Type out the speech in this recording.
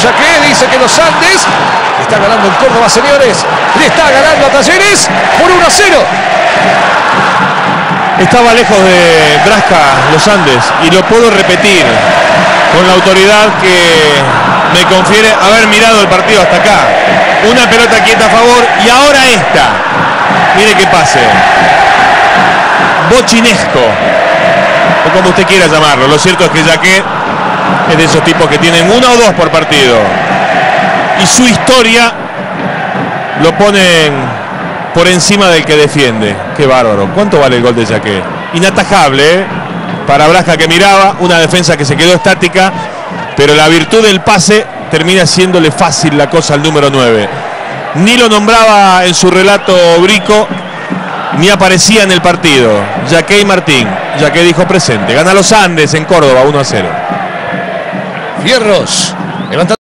Jaqué, dice que los Andes está ganando el Córdoba, señores. Le está ganando a Talleres por 1-0. Estaba lejos de Brasca los Andes y lo puedo repetir con la autoridad que me confiere haber mirado el partido hasta acá. Una pelota quieta a favor y ahora esta. Mire qué pase. Bochinesco, o como usted quiera llamarlo. Lo cierto es que Jaqué es de esos tipos que tienen 1 o 2 por partido. Y su historia lo ponen por encima del que defiende. Qué bárbaro. ¿Cuánto vale el gol de Jaqué? Inatajable, ¿eh? Para Brasca, que miraba, una defensa que se quedó estática, pero la virtud del pase termina haciéndole fácil la cosa al número 9. Ni lo nombraba en su relato Brico, ni aparecía en el partido. Jaqué y Martín. Jaqué dijo presente. Gana los Andes en Córdoba 1-0. Fierros levanta